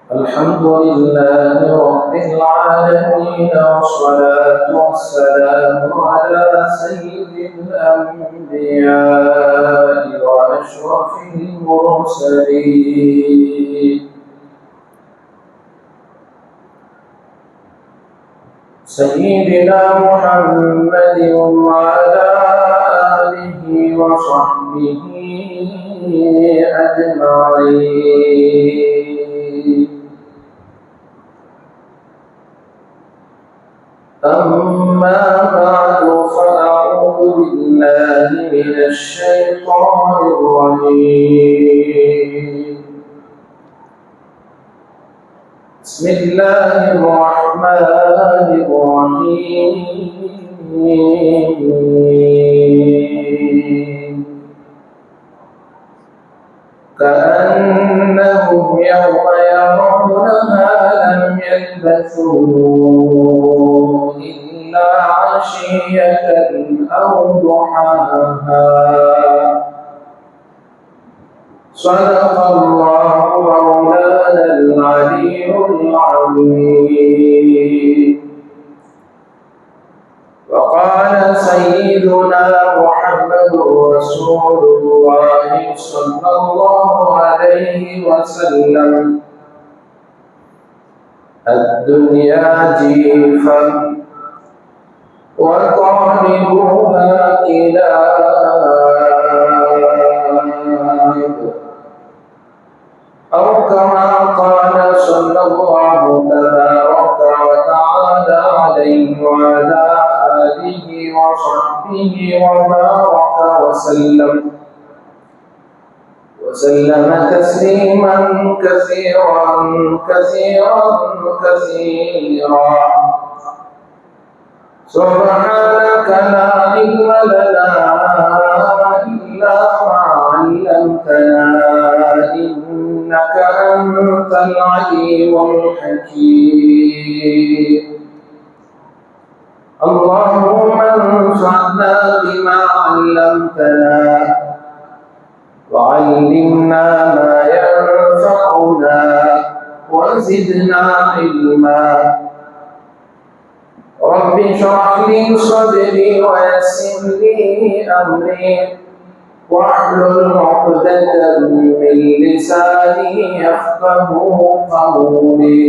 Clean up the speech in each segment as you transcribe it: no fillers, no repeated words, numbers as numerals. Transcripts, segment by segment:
الحمد لله رب العالمين، والصلاة والسلام على سيد الأنبياء وأشرف المرسلين سيدنا محمد وعلى آله وصحبه أجمعين. أما بعد، فأعوذ بالله من الشيطان الرجيم. بسم الله الرحمن الرحيم. كأنهم يوم يرونها لم يلبثوا إلا عشية أو ضحاها. صدق الله مولانا العلي العظيم. وقال سيدنا محمد رسول الله صلى الله عليه وسلم: الدنيا جيفة وطالبها كلاب، أو كما قال صلى الله تبارك وتعالى عليه وعلى آله وصحبه وبارك وسلم تسليما كثيرا كثيرا كثيرا. سبحانك لا علم لنا إلا ما علمتنا، إنك أنت العليم الحكيم. اللهم انفعنا بما علمتنا، وعلمنا ما ينفعنا، وزدنا علما. رب اشرح لي صدري ويسر لي أمري، واحلل عقدة من لساني يفقه قولي.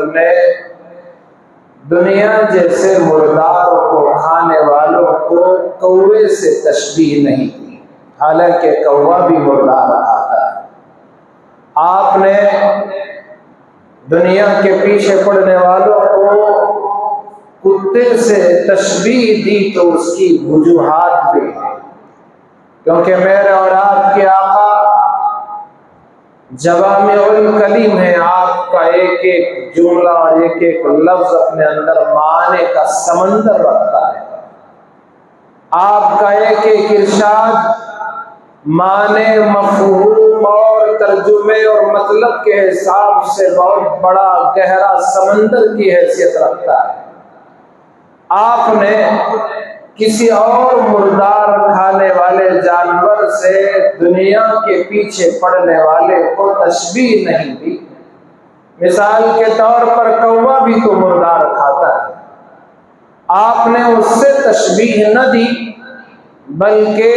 وسلم نے دنیا جیسے مردار کو کھانے والوں کو کوے سے تشبیہ نہیں کی، حالانکہ کوا بھی مردار کھاتا ہے۔ آپ نے دنیا کے پیچھے پڑنے والوں کو کتے سے تشبیہ دی تو اس کی وجوہات بھی ہیں، کیونکہ میرے اور آپ کے آقا جوامع الکلم ہے۔ آپ کا ایک ایک جملہ اور ایک ایک لفظ اپنے اندر معنی کا سمندر رکھتا ہے۔ آپ کا ایک ایک ارشاد معنی، مفہوم اور ترجمے اور مطلب کے حساب سے بہت بڑا گہرا سمندر کی حیثیت رکھتا ہے۔ آپ نے کسی اور مردار کھانے والے جانور سے دنیا کے پیچھے پڑنے والے کو تشبیہ نہیں دی۔ مثال کے طور پر کوا بھی تو مردار کھاتا ہے، آپ نے اس سے تشبیہ نہ دی بلکہ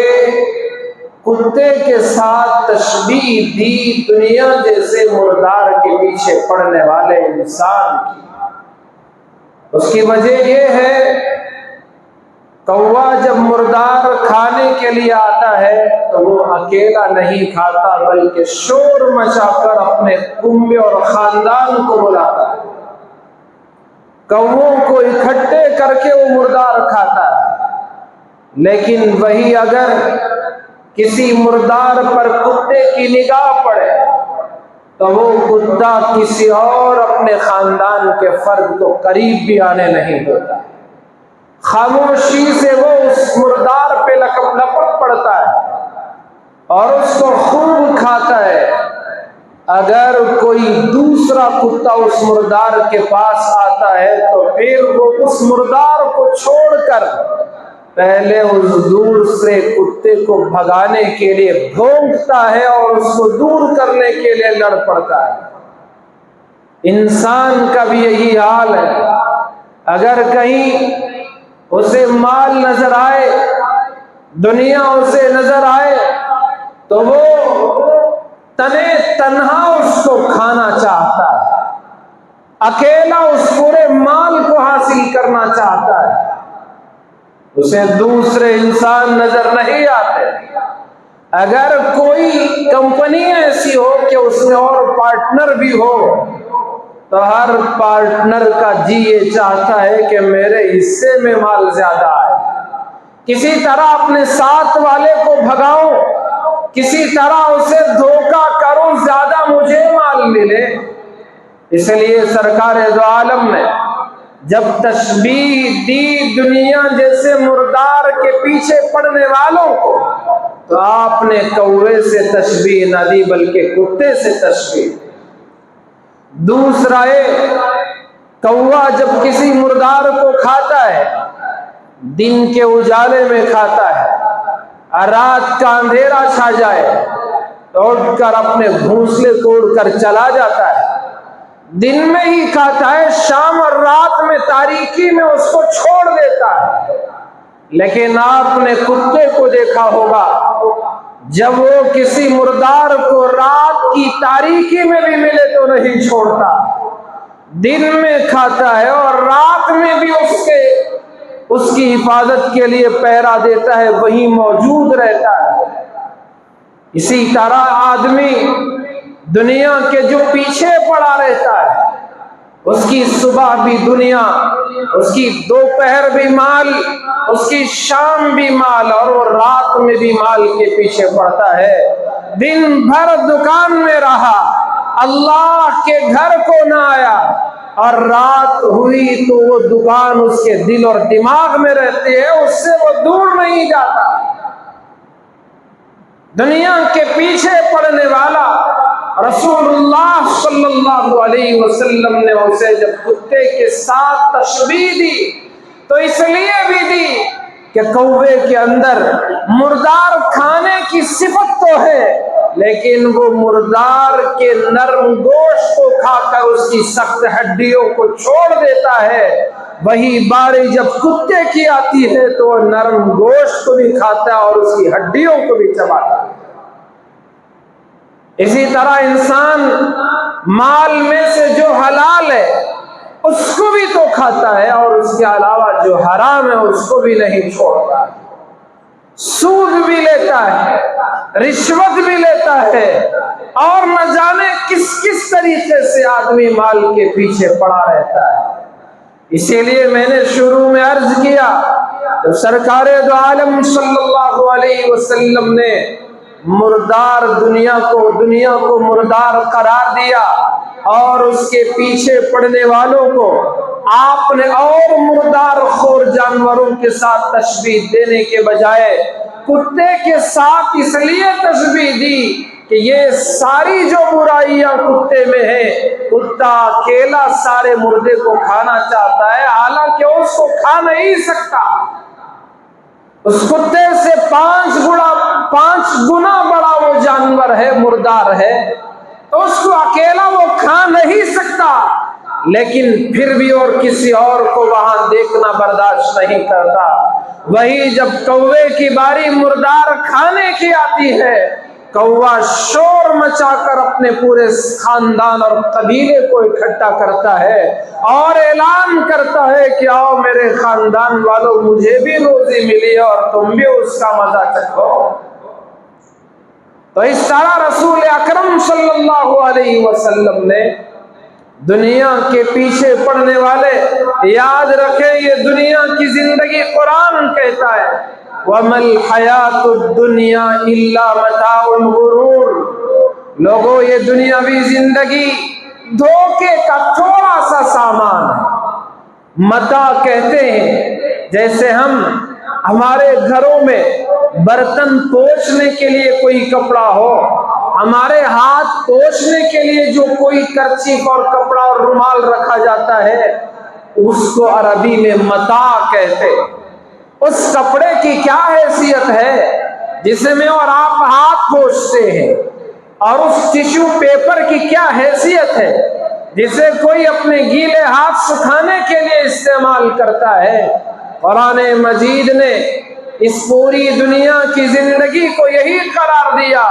کتے کے ساتھ تشبیہ دی دنیا جیسے مردار کے پیچھے پڑنے والے انسان کی۔ اس کی وجہ یہ ہے کوا جب مردار کھانے کے لیے آتا ہے تو وہ اکیلا نہیں کھاتا بلکہ شور مچا کر اپنے کنبے اور خاندان کو بلاتا ہے، کووں کو اکٹھے کر کے وہ مردار کھاتا ہے۔ لیکن وہی اگر کسی مردار پر کتے کی نگاہ پڑے تو وہ کتا کسی اور اپنے خاندان کے فرد کو قریب بھی آنے نہیں دیتا، خاموشی سے وہ اس مردار پہ لپٹ پڑتا ہے اور اس کو خوب کھاتا ہے۔ اگر کوئی دوسرا کتا اس مردار کے پاس آتا ہے تو پھر وہ اس مردار کو چھوڑ کر پہلے اس دوسرے کتے کو بھگانے کے لیے بھونکتا ہے اور اس کو دور کرنے کے لیے لڑ پڑتا ہے۔ انسان کا بھی یہی حال ہے، اگر کہیں اسے مال نظر آئے، دنیا اسے نظر آئے تو وہ تنے تنہا اس کو کھانا چاہتا ہے، اکیلا اس پورے مال کو حاصل کرنا چاہتا ہے، اسے دوسرے انسان نظر نہیں آتے۔ اگر کوئی کمپنی ایسی ہو کہ اس میں اور پارٹنر بھی ہو تو ہر پارٹنر کا جی یہ چاہتا ہے کہ میرے حصے میں مال زیادہ آئے، کسی طرح اپنے ساتھ والے کو بھگاؤں، کسی طرح اسے دھوکہ کروں، زیادہ مجھے مال ملے۔ اس لیے سرکار دو عالم نے جب تشبیہ دی دنیا جیسے مردار کے پیچھے پڑنے والوں کو تو آپ نے کوے سے تشبیہ نہ دی بلکہ کتے سے تشبیہ۔ دوسرا کوا جب کسی مردار کو کھاتا ہے، دن کے اجالے میں کھاتا ہے، رات کا اندھیرا چھا جائے تو اٹھ کر اپنے گھونسلے توڑ کر چلا جاتا ہے، دن میں ہی کھاتا ہے، شام اور رات میں تاریکی میں اس کو چھوڑ دیتا ہے۔ لیکن آپ نے کتے کو دیکھا ہوگا، جب وہ کسی مردار کو رات کی تاریکی میں بھی ملے تو نہیں چھوڑتا، دن میں کھاتا ہے اور رات میں بھی اس کی حفاظت کے لیے پہرا دیتا ہے، وہیں موجود رہتا ہے۔ اسی طرح آدمی دنیا کے جو پیچھے پڑا رہتا ہے، اس کی صبح بھی دنیا، اس کی دوپہر بھی مال، اس کی شام بھی مال اور وہ رات میں بھی مال کے پیچھے پڑتا ہے۔ دن بھر دکان میں رہا، اللہ کے گھر کو نہ آیا، اور رات ہوئی تو وہ دکان اس کے دل اور دماغ میں رہتی ہے، اس سے وہ دور نہیں جاتا۔ دنیا کے پیچھے پڑنے والا رسول اللہ صلی اللہ علیہ وسلم نے اسے جب کتے کے ساتھ تشبیہ دی تو اس لیے بھی دی کہ کوے کے اندر مردار کھانے کی صفت تو ہے، لیکن وہ مردار کے نرم گوشت کو کھا کر اس کی سخت ہڈیوں کو چھوڑ دیتا ہے، وہی باری جب کتے کی آتی ہے تو وہ نرم گوشت کو بھی کھاتا ہے اور اس کی ہڈیوں کو بھی چباتا ہے۔ اسی طرح انسان مال میں سے جو حلال ہے اس کو بھی تو کھاتا ہے، اور اس کے علاوہ جو حرام ہے اس کو بھی نہیں چھوڑتا۔ سود بھی لیتا ہے، رشوت بھی لیتا ہے، اور نہ جانے کس کس طریقے سے آدمی مال کے پیچھے پڑا رہتا ہے۔ اسی لیے میں نے شروع میں عرض کیا، جب سرکار دو عالم صلی اللہ علیہ وسلم نے مردار دنیا کو مردار قرار دیا، اور اس کے پیچھے پڑنے والوں کو آپ نے اور مردار خور جانوروں کے ساتھ تشبیہ دینے کے بجائے کتے کے ساتھ اس لیے تشبیہ دی کہ یہ ساری جو برائیاں کتے میں ہیں، کتا اکیلا سارے مردے کو کھانا چاہتا ہے، حالانکہ اس کو کھا نہیں سکتا۔ اس کتے سے 5 گنا بڑا وہ جانور ہے، مردار ہے، تو اس کو اکیلا وہ کھا نہیں سکتا، لیکن پھر بھی اور کسی اور کو وہاں دیکھنا برداشت نہیں کرتا۔ وہی جب کوے کی باری مردار کھانے کی آتی ہے، کوا شور مچا کر اپنے پورے خاندان اور قبیلے کو اکٹھا کرتا ہے اور اعلان کرتا ہے کہ آؤ میرے خاندان والوں، مجھے بھی روزی ملی اور تم بھی اس کا مزہ چکھو۔ تو اس طرح رسول اکرم صلی اللہ علیہ وسلم نے دنیا کے پیچھے پڑنے والے، یاد رکھیں یہ دنیا کی زندگی، قرآن کہتا ہے وَمَا الْحَيَاةُ الدُّنْيَا إِلَّا مَتَاعُ الْغُرُورِ، لوگوں یہ دنیاوی زندگی دھوکے کا تھوڑا سا سامان ہے۔ متاع کہتے ہیں جیسے ہمارے گھروں میں برتن پوچھنے کے لیے کوئی کپڑا ہو، ہمارے ہاتھ پوچھنے کے لیے جو کوئی کرچیف اور کپڑا اور رومال رکھا جاتا ہے، اس کو عربی میں متاع کہتے ہیں۔ اس کپڑے کی کیا حیثیت ہے جسے میں اور آپ ہاتھ پوچھتے ہیں، اور اس ٹیشو پیپر کی کیا حیثیت ہے جسے کوئی اپنے گیلے ہاتھ سکھانے کے لیے استعمال کرتا ہے۔ قرآن مجید نے اس پوری دنیا کی زندگی کو یہی قرار دیا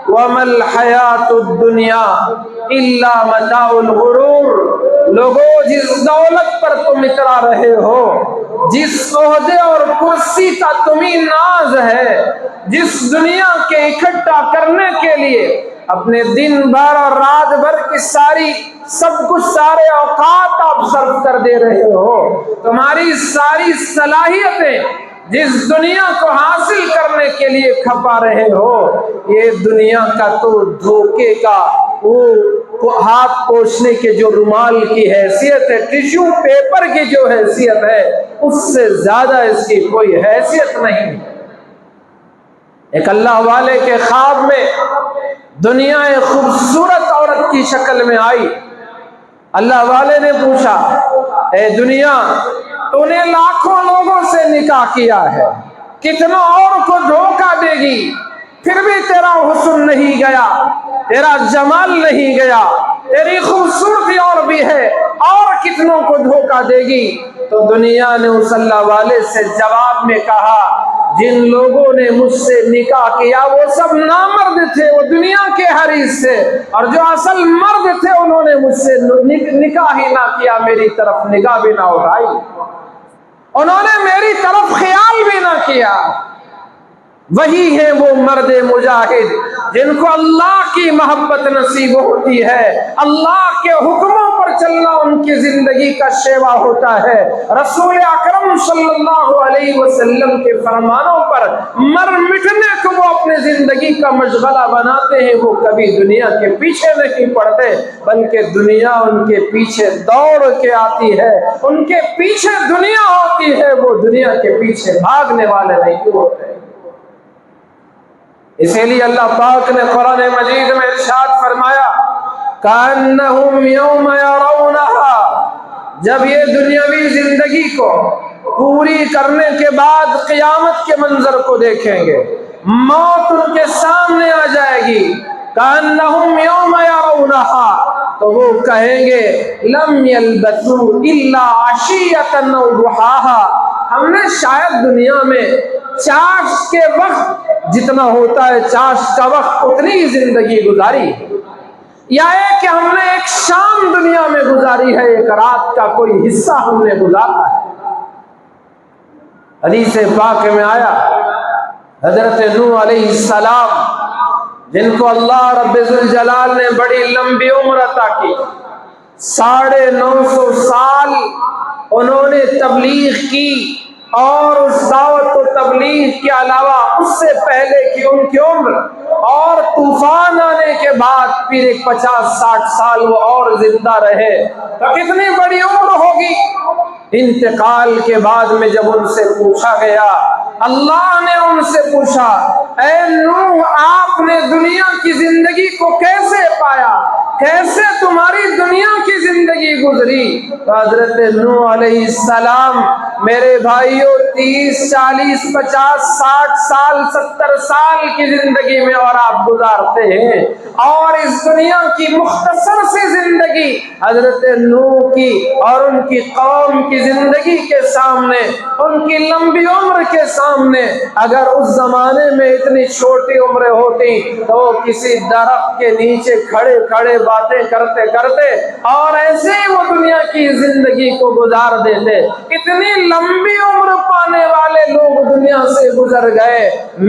وَمَا الْحَيَاةُ الدُّنْيَا إِلَّا مَتَاعُ الْغُرُورِ، لوگوں جس دولت پر تم اترا رہے ہو، جس عہدے اور کرسی کا تمہیں ناز ہے، جس دنیا کے اکٹھا کرنے کے لیے اپنے دن بھر اور رات بھر کی سب کچھ سارے اوقات آپ صرف کر دے رہے ہو، تمہاری ساری صلاحیتیں جس دنیا کو حاصل کرنے کے لیے کھپا رہے ہو، یہ دنیا کا تو دھوکے کا وہ ہاتھ پوچھنے کے جو رومال کی حیثیت ہے، ٹیشو پیپر کی جو حیثیت ہے، اس سے زیادہ اس کی کوئی حیثیت نہیں۔ ایک اللہ والے کے خواب میں دنیا ایک خوبصورت عورت کی شکل میں آئی۔ اللہ والے نے پوچھا، اے دنیا، تو نے لاکھوں لوگوں سے نکاح کیا ہے، کتنا اور کو دھوکہ دے گی، پھر بھی تیرا حسن نہیں گیا، تیرا جمال نہیں گیا، تیری خوبصورتی اور بھی ہے، اور کتنوں کو دھوکہ دے گی؟ تو دنیا نے اس اللہ والے سے جواب میں کہا، جن لوگوں نے مجھ سے نکاح کیا وہ سب نامرد تھے، وہ دنیا کے حریص تھے، اور جو اصل مرد تھے انہوں نے مجھ سے نکاح ہی نہ کیا، میری طرف نگاہ بھی نہ اٹھائی، انہوں نے میری طرف خیال بھی نہ کیا۔ وہی ہیں وہ مرد مجاہد جن کو اللہ کی محبت نصیب ہوتی ہے، اللہ کے حکموں پر چلنا ان کی زندگی کا شیوا ہوتا ہے، رسول اکرم صلی اللہ علیہ وسلم کے فرمانوں پر مر مٹنے کو وہ اپنے زندگی کا مشغلہ بناتے ہیں، وہ کبھی دنیا کے پیچھے نہیں پڑتے، بلکہ دنیا ان کے پیچھے دوڑ کے آتی ہے، ان کے پیچھے دنیا ہوتی ہے، وہ دنیا کے پیچھے بھاگنے والے نہیں ہوتے۔ اسی لیے اللہ پاک نے قرآن مجید میں ارشاد فرمایا کأنہم یوم یرونہا، جب یہ دنیاوی زندگی کو پوری کرنے کے بعد قیامت کے منظر کو دیکھیں گے، موت ان کے سامنے آ جائے گی، کأنہم یوم یرونہا، تو وہ کہیں گے لم یلبثوا الا عشیۃ او ضحاھا، ہم نے شاید دنیا میں چاش کے وقت جتنا ہوتا ہے چاش کا وقت اتنی زندگی گزاری، یا ہے کہ ہم نے ایک شام دنیا میں گزاری ہے، ایک رات کا کوئی حصہ ہم نے گزارا ہے۔ حدیث پاک میں آیا حضرت نوح علیہ السلام، جن کو اللہ رب ذوالجلال نے بڑی لمبی عمر عطا کی، 950 سال انہوں نے تبلیغ کی، اور اس دعوت و تبلیغ کے علاوہ اس سے پہلے کی ان کی عمر اور طوفان آنے کے بعد پھر ایک 50-60 سال وہ اور زندہ رہے، تو کتنی بڑی عمر ہوگی۔ انتقال کے بعد میں جب ان سے پوچھا گیا، اللہ نے ان سے پوچھا، اے نوح آپ نے دنیا کی زندگی کو کیسے پایا، کیسے تمہاری دنیا کی زندگی گزری؟ تو حضرت نوح علیہ السلام، میرے بھائیوں 30-40-50-60 سال 70 سال کی زندگی میں اور آپ گزارتے ہیں، اور اس دنیا کی مختصر سی زندگی حضرت نوح کی اور ان کی قوم کی زندگی کے سامنے، ان کی لمبی عمر کے سامنے اگر اس زمانے میں اتنی چھوٹی عمریں ہوتی تو وہ کسی درخت کے نیچے کھڑے کھڑے باتیں کرتے کرتے اور ایسے ہی وہ دنیا کی زندگی کو گزار دیتے۔ اتنی لمبی عمر پانے والے لوگ دنیا سے گزر گئے،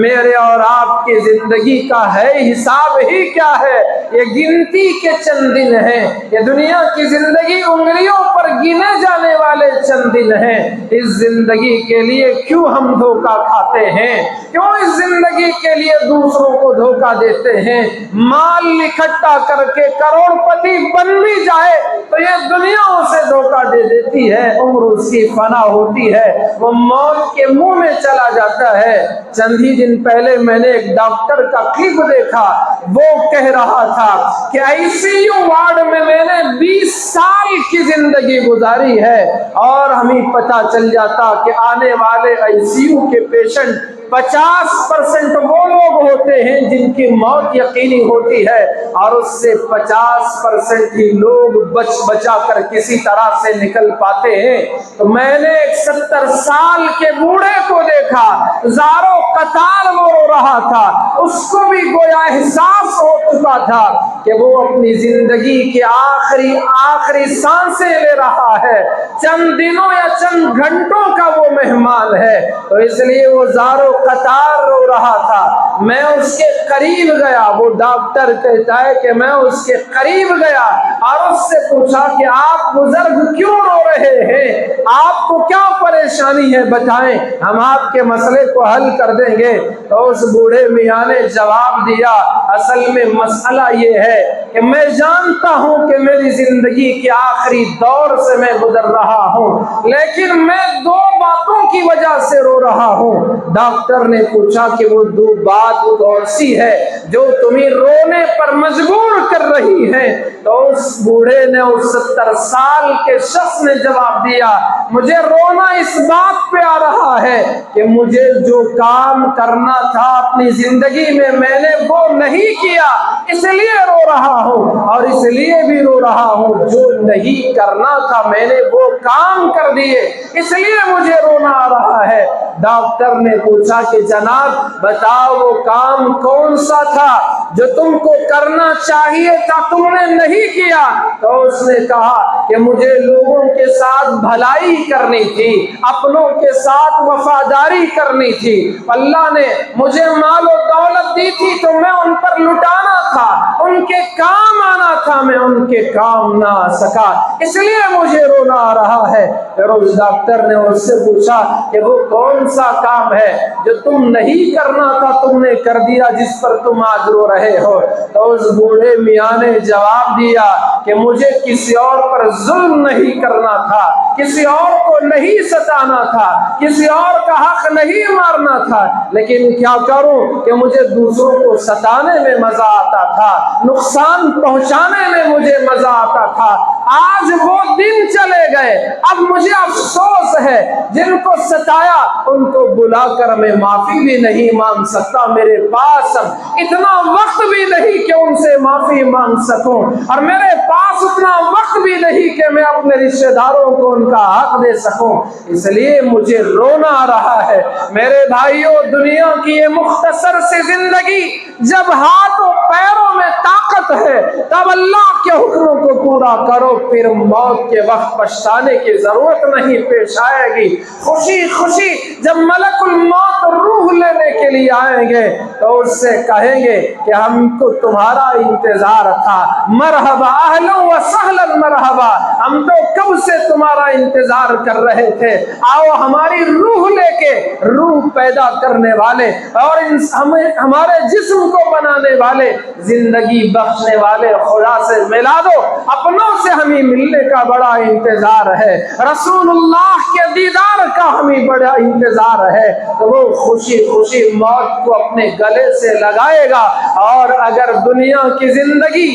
میرے اور آپ کی زندگی کا ہے حساب ہی کیا ہے؟ یہ گنتی کے چند دن ہیں، یہ دنیا کی زندگی انگلیوں پر گنے جانے والے چند دن ہیں۔ اس زندگی کے لیے کیوں ہم دھوکہ کھاتے ہیں؟ کیوں اس زندگی کے لیے دوسروں کو دھوکہ دیتے ہیں؟ مال اکٹھا کر کے کروڑ پتی بن بھی جائے تو یہ دنیا اسے دھوکہ دے دیتی ہے، عمر اس کی فنا ہوتی ہے، وہ موت کے منہ میں چلا جاتا ہے۔ چند ہی دن پہلے میں نے ایک ڈاکٹر کا کلپ دیکھا، وہ کہہ رہا تھا کہ ICU وارڈ میں نے 20 سال کی زندگی گزاری ہے، اور ہمیں پتہ چل جاتا کہ آنے والے ICU کے پیشنٹ 50% وہ لوگ ہوتے ہیں جن کی موت یقینی ہوتی ہے، اور اس سے 50% ہی لوگ بچا کر کسی طرح سے نکل پاتے ہیں۔ تو میں نے ایک 70 سال کے بوڑھے کو دیکھا، زاروں قطار وہ رو رہا تھا، اس کو بھی گویا احساس ہو چکا تھا کہ وہ اپنی زندگی کے آخری سانسیں لے رہا ہے، چند دنوں یا چند گھنٹوں کا وہ مہمان ہے، تو اس لیے وہ زاروں قطار رو رہا تھا۔ میں اس کے قریب گیا، وہ ڈاکٹر کہتا ہے کہ میں اس کے قریب گیا اور اس سے پوچھا کہ آپ بزرگ کیوں رو رہے ہیں، آپ کو کیا پریشانی ہے، بتائیں، ہم آپ کے مسئلے کو حل کر دیں گے۔ تو اس بوڑھے میاں نے جواب دیا، اصل میں مسئلہ یہ ہے کہ میں جانتا ہوں کہ میری زندگی کے آخری دور سے میں گزر رہا ہوں، لیکن میں 2 باتوں کی وجہ سے رو رہا ہوں۔ ڈاکٹر نے پوچھا کہ وہ 2 بات کون سی ہے جو تمہیں رونے پر مجبور کر رہی ہے؟ تو اس بوڑھے نے، اس 70 سال کے شخص نے جواب دیا، مجھے رونا اس بات پہ آ رہا ہے کہ مجھے جو کام کرنا تھا اپنی زندگی میں نے وہ نہیں کیا، اس لیے رو رہا ہوں، اور اس لیے بھی رو رہا ہوں جو نہیں کرنا تھا میں نے وہ کام کر دیے، اس لیے مجھے رونا آ رہا ہے۔ ڈاکٹر نے پوچھا کہ جناب بتاؤ وہ کام کون سا تھا جو تم کو کرنا چاہیے تھا تم نے نہیں کیا؟ تو اس نے کہا کہ مجھے لوگوں کے ساتھ بھلائی کرنی تھی، اپنوں کے ساتھ وفاداری کرنی تھی، اللہ نے مجھے مال و دولت دی تھی تو میں ان پر لٹانا تھا، ان کے کام آنا تھا، میں ان کے کام نہ آ سکا، اس لیے مجھے رونا آ رہا ہے۔ پھر اس ڈاکٹر نے اس سے پوچھا کہ وہ کون سا کام ہے جو تم نہیں کرنا تھا تم نے کر دیا جس پر تم آج رو رہے ہو؟ تو اس بوڑھے میاں نے جواب دیا کہ مجھے کسی اور پر ظلم نہیں کرنا تھا، کسی اور کو نہیں ستانا تھا، کسی اور کا حق نہیں مارنا تھا، لیکن کیا کروں کہ مجھے دوسروں کو ستانے میں مزہ آتا تھا، نقصان پہنچانے میں مجھے مزہ آتا تھا، آج وہ دن چلے گئے، اب مجھے افسوس ہے جن کو ستایا ان کو بلا کر میں معافی بھی نہیں مانگ سکتا، میرے پاس اتنا وقت بھی نہیں کہ ان سے معافی مانگ سکوں، اور میرے پاس اتنا وقت بھی نہیں کہ میں اپنے رشتہ داروں کو ان کا حق دے سکوں، اس لیے مجھے رونا آ رہا ہے۔ میرے بھائیوں، دنیا کی یہ مختصر سی زندگی، جب ہاتھوں پیروں میں طاقت ہے تب اللہ کے حکموں کو پورا کرو، پھر موت کے وقت پچھتانے کی ضرورت نہیں پیش آئے گی۔ خوشی خوشی جب ملک الموت روح لینے کے لیے آئیں گے تو اس سے کہیں گے کہ ہم کو تمہارا انتظار تھا، مرحبا اہلا و سہلا مرحبا، ہم تو کب سے تمہارا انتظار کر رہے تھے، آؤ ہماری روح لے کے، روح پیدا کرنے والے اور ہمارے جسم کو بنانے والے، زندگی بخشنے والے خدا سے ملا دو، اپنوں سے ہمیں ملنے کا بڑا انتظار ہے، رسول اللہ کے دیدار کا ہمیں بڑا انتظار ہے، تو وہ خوشی خوشی موت کو اپنے گلے سے لگائے گا۔ اور اگر دنیا کی زندگی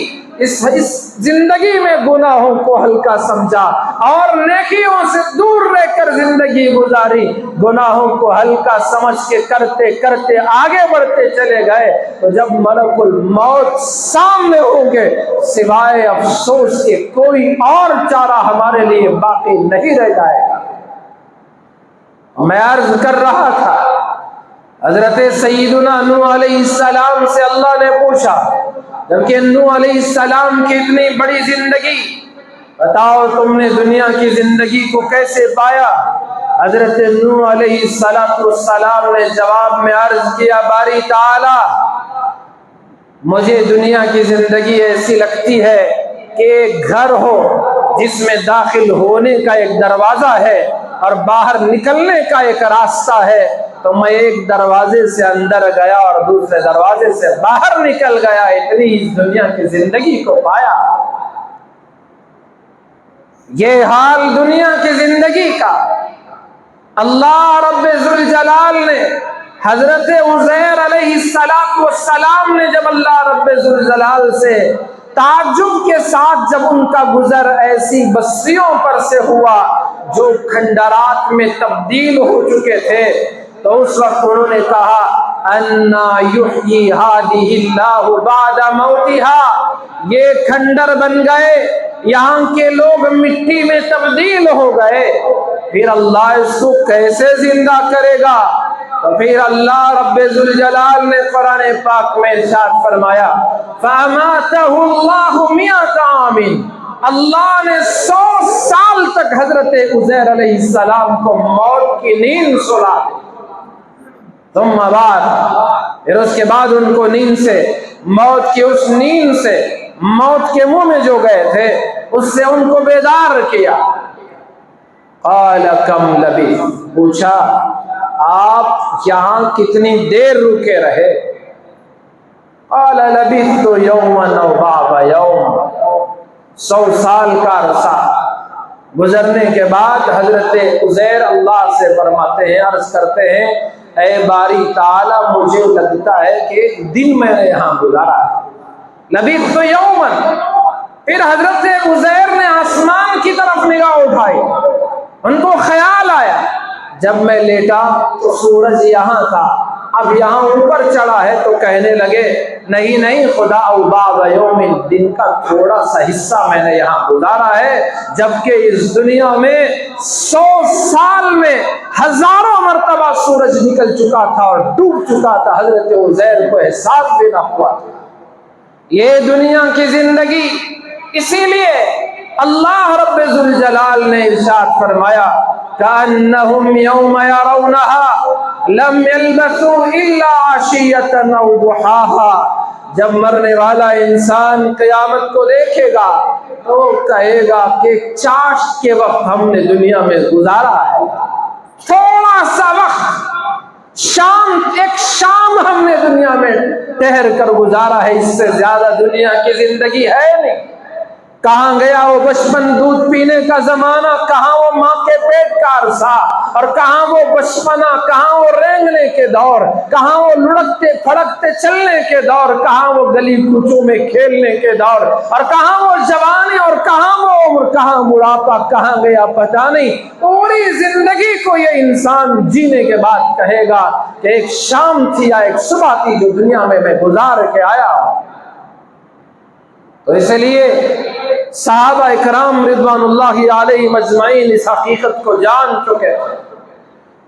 اس زندگی میں گناہوں کو ہلکا سمجھا اور نیکیوں سے دور رہ کر زندگی گزاری، گناہوں کو ہلکا سمجھ کے کرتے کرتے آگے بڑھتے چلے گئے، تو جب ملک الموت سامنے ہوں گے سوائے افسوس کے کوئی اور چارہ ہمارے لیے باقی نہیں رہ جائے گا۔ میں عرض کر رہا تھا، حضرت سیدنا نوح علیہ السلام سے اللہ نے پوچھا، جبکہ نوح علیہ السلام کی اتنی بڑی زندگی، بتاؤ تم نے دنیا کی زندگی کو کیسے پایا؟ حضرت نوح علیہ السلام نے جواب میں عرض کیا، باری تعالی مجھے دنیا کی زندگی ایسی لگتی ہے کہ ایک گھر ہو جس میں داخل ہونے کا ایک دروازہ ہے اور باہر نکلنے کا ایک راستہ ہے، تو میں ایک دروازے سے اندر گیا اور دوسرے دروازے سے باہر نکل گیا، اتنی اس دنیا کی زندگی کو پایا۔ یہ حال دنیا کی زندگی کا۔ اللہ رب ذوالجلال نے حضرت عزیر علیہ السلام نے جب اللہ رب ذوالجلال سے تعجب کے ساتھ جب ان کا گزر ایسی بستیوں پر سے ہوا جو کھنڈرات میں تبدیل ہو چکے تھے، تو اس وقت انہوں نے کہا، انا یحیی ہذہ اللہ بعد موتها، یہ کھنڈر بن گئے، یہاں کے لوگ مٹی میں تبدیل ہو گئے، پھر اللہ اس کو کیسے زندہ کرے گا؟ تو پھر اللہ رب ذوالجلال نے قرآن پاک میں ارشاد فرمایا، فَأَمَاتَهُ اللَّهُ مِئَةَ عَامٍ، اللہ نے 100 سال تک حضرت عزیر علیہ السلام کو موت کی نیند سلا دی۔ ثم بعد، پھر اس کے بعد ان کو نیند سے، موت کی اس نیند سے، موت کے منہ میں جو گئے تھے اس سے ان کو بیدار کیا۔ قال کم لبثت، پوچھا آپ یہاں کتنی دیر رکے رہے؟ قال لبثت یوما او بعض یوم، 100 سال کا عرصہ گزرنے کے بعد حضرت عزیر اللہ سے فرماتے ہیں، عرض کرتے ہیں، اے باری تعالی مجھے لگتا ہے کہ ایک دن میں نے یہاں گزارا ہے۔ لبثت یوما، پھر حضرت عزیر نے آسمان کی طرف نگاہ اٹھائی، ان کو خیال آیا جب میں لیٹا تو سورج یہاں تھا، اب یہاں اوپر چڑھا ہے، تو کہنے لگے نہیں نہیں خدا، او بعض یوم، دن کا تھوڑا سا حصہ میں نے یہاں گزارا ہے، جبکہ اس دنیا میں 100 سال میں ہزاروں مرتبہ سورج نکل چکا تھا اور ڈوب چکا تھا، حضرت عزیر کو احساس بھی نہ ہوا تھا۔ یہ دنیا کی زندگی، اسی لیے اللہ رب ذوالجلال نے ارشاد فرمایا، کأنہم یوم یرونہا لم یلبثوا الا عشیۃ او ضحاہا، جب مرنے والا انسان قیامت کو دیکھے گا تو کہے گا کہ چاشت کے وقت ہم نے دنیا میں گزارا ہے، تھوڑا سا وقت، شام، ایک شام ہم نے دنیا میں ٹہر کر گزارا ہے، اس سے زیادہ دنیا کی زندگی ہے نہیں۔ کہاں گیا وہ بچپن، دودھ پینے کا زمانہ، کہاں وہ ماں کے پیٹ کا عرصہ، اور کہاں وہ بچپنا، کہاں وہ رینگنے کے دور، کہاں وہ لڑکتے پھڑکتے چلنے کے دور، کہاں وہ گلی کوچوں میں کھیلنے کے دور، اور کہاں وہ جوانی اور کہاں وہ عمر کہاں بڑھاپا کہاں گیا پتہ نہیں، پوری زندگی کو یہ انسان جینے کے بعد کہے گا کہ ایک شام تھی یا ایک صبح تھی جو دنیا میں گزار کے آیا۔ تو اس لیے صحابہ اکرام رضوان اللہ علیہم اجمعین اس حقیقت کو جان چکے تھے،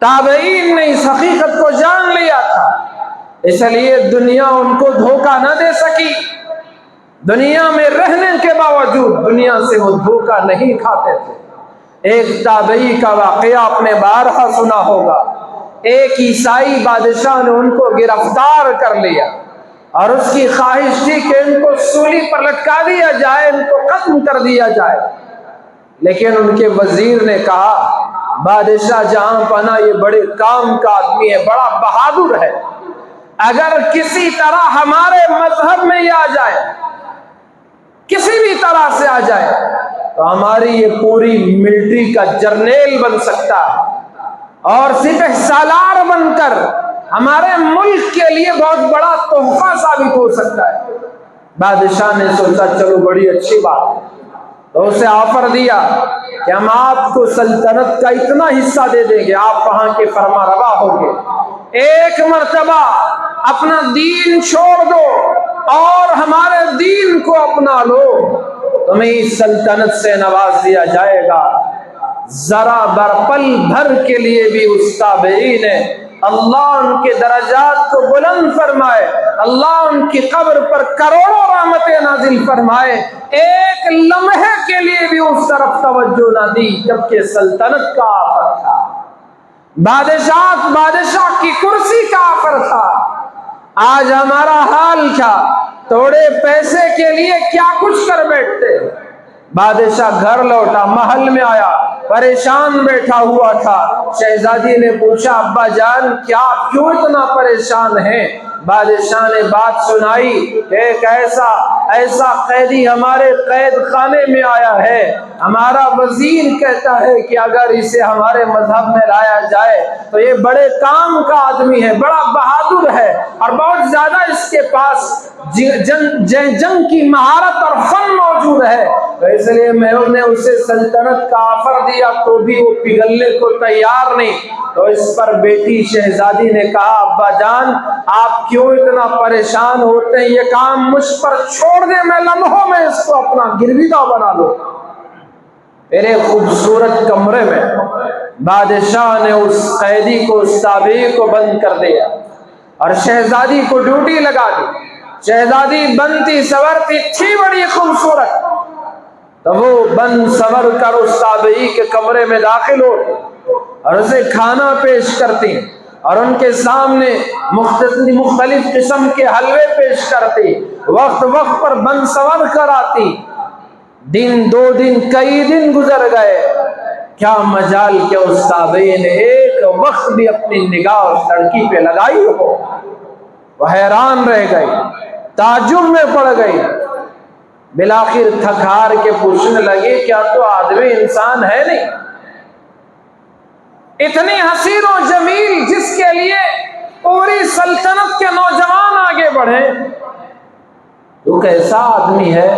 تابعین نے اس حقیقت کو جان لیا تھا، اس لیے دنیا ان کو دھوکہ نہ دے سکی۔ دنیا میں رہنے کے باوجود دنیا سے وہ دھوکہ نہیں کھاتے تھے۔ ایک تابعی کا واقعہ آپ نے بارہا سنا ہوگا، ایک عیسائی بادشاہ نے ان کو گرفتار کر لیا اور اس کی خواہش تھی کہ ان کو سولی پر لٹکا دیا جائے، ان کو ختم کر دیا جائے، لیکن ان کے وزیر نے کہا بادشاہ جہاں پناہ یہ بڑے کام کا آدمی ہے، بڑا بہادر ہے، اگر کسی طرح ہمارے مذہب میں یہ آ جائے، کسی بھی طرح سے آ جائے تو ہماری یہ پوری ملٹری کا جرنیل بن سکتا ہے اور سپہ سالار بن کر ہمارے ملک کے لیے بہت بڑا تحفہ ثابت ہو سکتا ہے۔ بادشاہ نے سوچا چلو بڑی اچھی بات ہے، تو اسے آفر دیا کہ ہم آپ کو سلطنت کا اتنا حصہ دے دیں گے، آپ وہاں کے فرما روا ہوگے، ایک مرتبہ اپنا دین چھوڑ دو اور ہمارے دین کو اپنا لو، تمہیں اس سلطنت سے نواز دیا جائے گا۔ ذرا برپل بھر کے لیے بھی اس تابعی نے اللہ ان کے درجات کو بلند فرمائے، اللہ ان کی قبر پر کروڑوں رحمتیں نازل فرمائے، ایک لمحے کے لیے بھی اس طرف توجہ نہ دی، جبکہ سلطنت کا آفر تھا، بادشاہ کی کرسی کا آفر تھا۔ آج ہمارا حال کیا، تھوڑے پیسے کے لیے کیا کچھ کر بیٹھتے۔ بادشاہ گھر لوٹا، محل میں آیا، پریشان بیٹھا ہوا تھا۔ شہزادی نے پوچھا ابا جان کیوں اتنا پریشان ہیں؟ بادشاہ نے بات سنائی، ایک ایسا قیدی ہمارے قید خانے میں آیا ہے، ہمارا وزیر کہتا ہے کہ اگر اسے ہمارے مذہب میں لایا جائے تو یہ بڑے کام کا آدمی ہے، بڑا بہادر ہے اور بہت زیادہ اس کے پاس جنگ کی مہارت اور فن موجود ہے، تو اس لیے میں نے اسے سلطنت کا آفر دیا تو بھی وہ پگھلنے کو تیار نہیں۔ تو اس پر بیٹی شہزادی نے کہا ابا جان آپ کیوں اتنا پریشان ہوتے ہیں، یہ کام مجھ پر چھوڑ دیں، میں لمحوں میں اس کو اپنا گرویدہ بنا لوں۔ میرے خوبصورت کمرے میں بادشاہ نے اس قیدی کو، اس تابعی کو بند کر دیا اور شہزادی کو ڈیوٹی لگا دی۔ شہزادی بنتی سورتی تھی بڑی خوبصورت، تو وہ بند سور کر اس تابعی کے کمرے میں داخل ہوتی اور اسے کھانا پیش کرتی اور ان کے سامنے مختلف قسم کے حلوے پیش کرتی، وقت پر بند سور کر آتی۔ دن 2 دن کئی دن گزر گئے، کیا مجال کہ اس تابعی نے ایک وقت بھی اپنی نگاہ اس لڑکی پہ لگائی ہو۔ وہ حیران رہ گئی، تعجب میں پڑ گئی، بالآخر تھک ہار کے پوچھنے لگی کیا تو آدمی انسان ہے نہیں؟ اتنی حسین و جمیل جس کے لیے پوری سلطنت کے نوجوان آگے بڑھے، تو کیسا آدمی ہے؟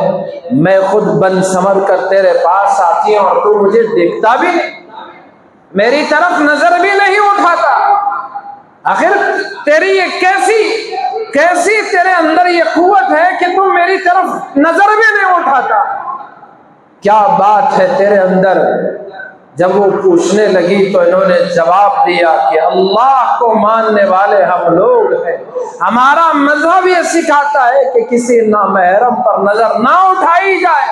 میں خود بن سمر کر تیرے پاس آتی ہوں اور تو مجھے دیکھتا بھی نہیں، میری طرف نظر بھی نہیں اٹھاتا، آخر تیری یہ کیسی تیرے اندر یہ قوت ہے کہ تم میری طرف نظر بھی نہیں اٹھاتا؟ کیا بات ہے تیرے اندر؟ جب وہ پوچھنے لگی تو انہوں نے جواب دیا کہ اللہ کو ماننے والے ہم لوگ ہیں، ہمارا مذہب یہ سکھاتا ہے کہ کسی نامحرم پر نظر نہ اٹھائی جائے،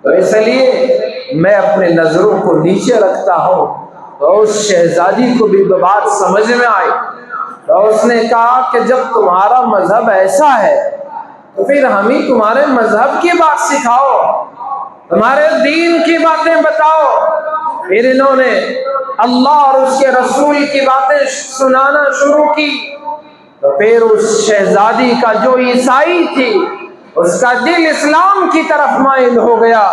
تو اس لیے میں اپنے نظروں کو نیچے رکھتا ہوں۔ تو اس شہزادی کو بھی بات سمجھ میں آئی، تو اس نے کہا کہ جب تمہارا مذہب ایسا ہے تو پھر ہم ہی تمہارے مذہب کی بات سکھاؤ، تمہارے دین کی باتیں بتاؤ۔ پھر انہوں نے اللہ اور اس کے رسول کی باتیں سنانا شروع کی، تو پھر اس شہزادی کا جو عیسائی تھی اس کا دل اسلام کی طرف مائل ہو گیا،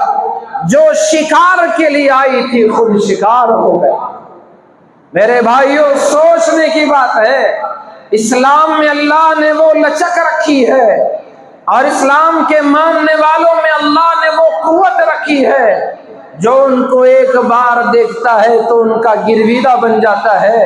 جو شکار کے لیے آئی تھی خود شکار ہو گیا۔ میرے بھائیوں سوچنے کی بات ہے، اسلام میں اللہ نے وہ لچک رکھی ہے اور اسلام کے ماننے والوں میں اللہ نے وہ قوت رکھی ہے جو ان کو ایک بار دیکھتا ہے تو ان کا گرویدہ بن جاتا ہے۔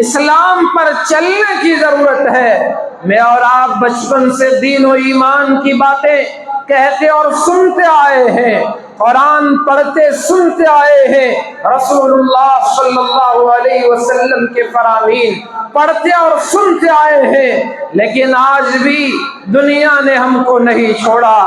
اسلام پر چلنے کی ضرورت ہے۔ میں اور آپ بچپن سے دین و ایمان کی باتیں کہتے اور سنتے آئے ہیں، قرآن پڑھتے سنتے آئے ہیں، رسول اللہ صلی اللہ علیہ وسلم کے فرامین پڑھتے اور سنتے آئے ہیں، لیکن آج بھی دنیا نے ہم کو نہیں چھوڑا،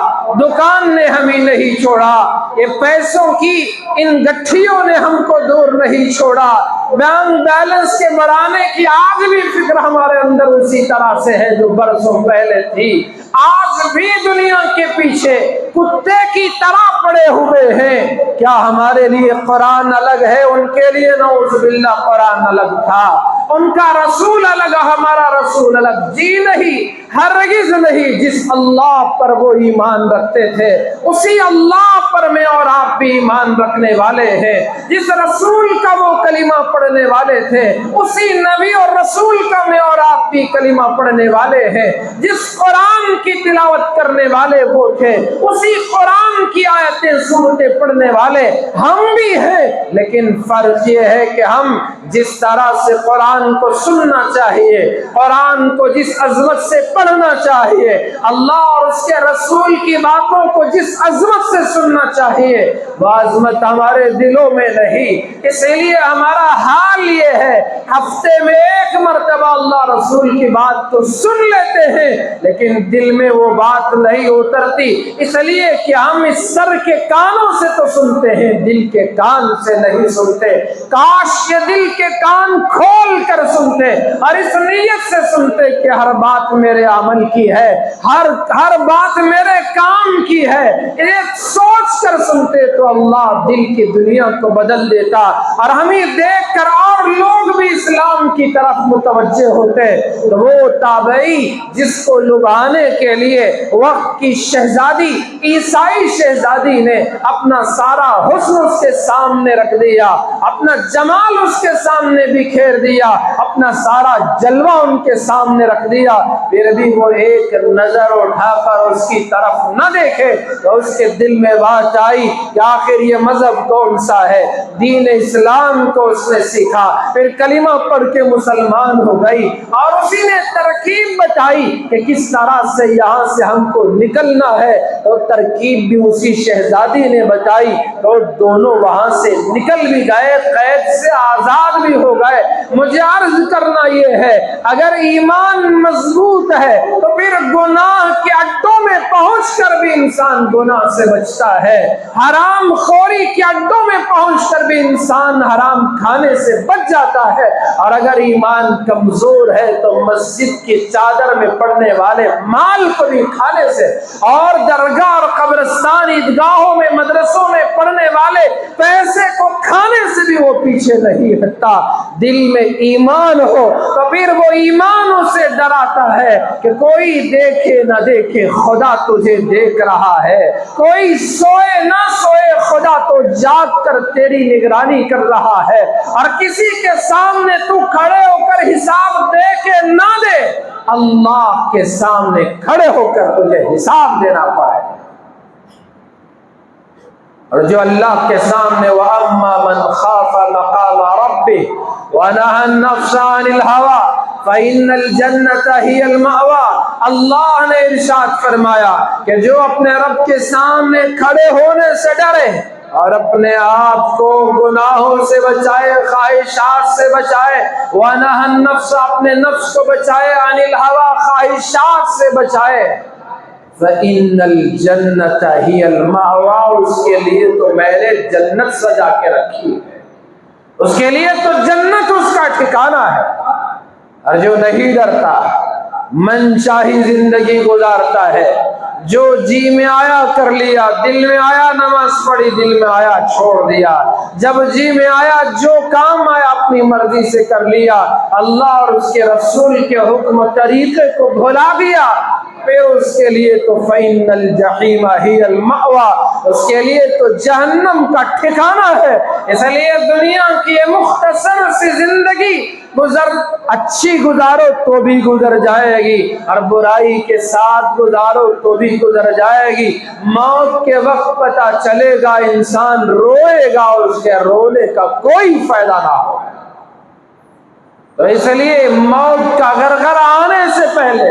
دکان نے ہمیں نہیں چھوڑا، یہ پیسوں کی ان گٹھیوں نے ہم کو دور نہیں چھوڑا، بینک بیلنس کے بڑھانے کی آج بھی فکر ہمارے اندر اسی طرح سے ہے جو برسوں پہلے تھی۔ آج بھی دنیا کے پیچھے کتے کی طرح پڑے ہوئے ہیں۔ کیا ہمارے لیے قرآن الگ ہے؟ ان کے لیے نعوذ باللہ قرآن الگ تھا، ان کا رسول الگ، ہمارا رسول الگ۔ جی نہیں، ہرگز نہیں۔ جس اللہ پر وہ ایمان رکھتے تھے اسی اللہ پر میں اور آپ بھی ایمان رکھنے والے ہیں۔ جس رسول کا وہ کلمہ پڑھنے والے تھے اسی نبی اور رسول کا میں اور آپ بھی کلمہ پڑھنے والے ہیں۔ جس قرآن کی تلاوت کرنے والے وہ تھے اسی قرآن کی آیتیں سورتیں پڑھنے والے ہم بھی ہیں، لیکن فرق یہ ہے کہ ہم جس طرح سے قرآن کو سننا چاہیے، قرآن کو جس عظمت سے پڑھنا چاہیے، اللہ اور اس کے رسول کی باتوں کو جس عظمت سے سننا چاہیے، وہ عظمت ہمارے دلوں میں نہیں۔ اس لیے ہمارا حال یہ ہے، ہفتے میں ایک مرتبہ اللہ رسول کی بات تو سن لیتے ہیں لیکن دل میں وہ بات نہیں اترتی، اس لیے کہ ہم اس سر کے کانوں سے تو سنتے ہیں، دل کے کان سے نہیں سنتے۔ کاش کے دل کے کان کھول کر سنتے اور اس نیت سے سنتے کہ ہر بات میرے عمل کی ہے، ہر بات میرے کام کی ہے، ایک سوچ کر سنتے تو اللہ دل کی دنیا کو بدل دیتا اور ہمیں دیکھ کر اور لوگ بھی اسلام کی طرف متوجہ ہوتے۔ تو وہ تابعی جس کو لبھانے کے لیے وقت کی شہزادی عیسائی شہزادی نے اپنا سارا حسن اس کے سامنے رکھ دیا، اپنا جمال اس کے سامنے بکھیر دیا، اپنا سارا جلوہ ان کے سامنے رکھ دیا، پھر بھی وہ ایک نظر اٹھا کر اس کی طرف نہ دیکھے تو اس کے دل میں بات آئی کہ آخر یہ مذہب کون سا ہے۔ دین اسلام کو اس نے سیکھا، پھر کلمہ پڑھ کے مسلمان ہو گئی اور اسی نے ترکیب بتائی کہ کس طرح سے یہاں سے ہم کو نکلنا ہے، تو ترکیب بھی اسی شہزادی نے بتائی، تو دونوں وہاں سے نکل بھی گئے، قید سے آزاد بھی ہو گئے۔ مجھے عرض کرنا یہ ہے، اگر ایمان مضبوط ہے تو پھر گناہ کے اڈوں میں پہنچ کر بھی انسان گناہ سے بچتا ہے، حرام خوری کے اڈوں میں پہنچ کر بھی انسان حرام کھانے سے بچ جاتا ہے، اور اگر ایمان کمزور ہے تو مسجد کی چادر میں پڑنے والے مال کو بھی کھانے سے اور درگاہ اور قبرستان عیدگاہوں میں مدرسوں میں پڑھنے والے پیسے کو کھانے سے بھی وہ پیچھے نہیں ہٹتا۔ دل میں ایمان ہو تو پھر وہ ایمانوں سے ڈراتا ہے کہ کوئی دیکھے نہ دیکھے خدا تجھے دیکھ رہا ہے، کوئی سوئے نہ سوئے خدا تو جاگ کر تیری نگرانی کر رہا ہے، اور کسی کے سامنے تو کھڑے ہو کر حساب دے کے نہ دے، اللہ کے سامنے کھڑے ہو کر تجھے حساب دینا پڑے۔ اور جو اللہ کے سامنے وَأَمَّا مَنْ خَافَ مَقَامَ رَبِّهِ وَنَهَى النَّفْسَ عَنِ الْهَوَىٰ فَإِنَّ الْجَنَّةَ هِيَ الْمَأْوَىٰ، اللہ نے ارشاد فرمایا کہ جو اپنے رب کے سامنے کھڑے ہونے سے ڈرے اور اپنے آپ کو گناہوں سے بچائے، خواہشات سے بچائے، وَنَهَى النَّفْسَ اپنے نفس کو بچائے، عَنِ الْهَوَىٰ خواہشات سے بچائے، فَإِنَّ الْجَنَّةَ هِيَ الْمَأْوَىٰ، اس کے لیے تو میں نے جنت سجا کے رکھی ہے، اس کے لیے تو جنت اس کا ٹھکانہ ہے۔ اور جو نہیں ڈرتا من چاہی زندگی گزارتا ہے، جو جی میں آیا کر لیا، دل میں آیا نماز پڑھی، دل میں آیا چھوڑ دیا، جب جی میں آیا جو کام آیا اپنی مرضی سے کر لیا، اللہ اور اس کے رسول کے حکم طریقے کو بھلا دیا، پھر اس کے لیے تو فَإِنَّ الْجَحِيمَ هِيَ الْمَأْوَى، اس کے لیے تو جہنم کا ٹھکانہ ہے۔ اس لیے دنیا کی یہ مختصر سی زندگی اچھی گزارو تو بھی گزر جائے گی، اور برائی کے ساتھ گزارو تو بھی گزر جائے گی۔ موت کے وقت پتہ چلے گا، انسان روئے گا، اس کے رونے کا کوئی فائدہ نہ ہو۔ تو اس لیے موت کا غرغرہ آنے سے پہلے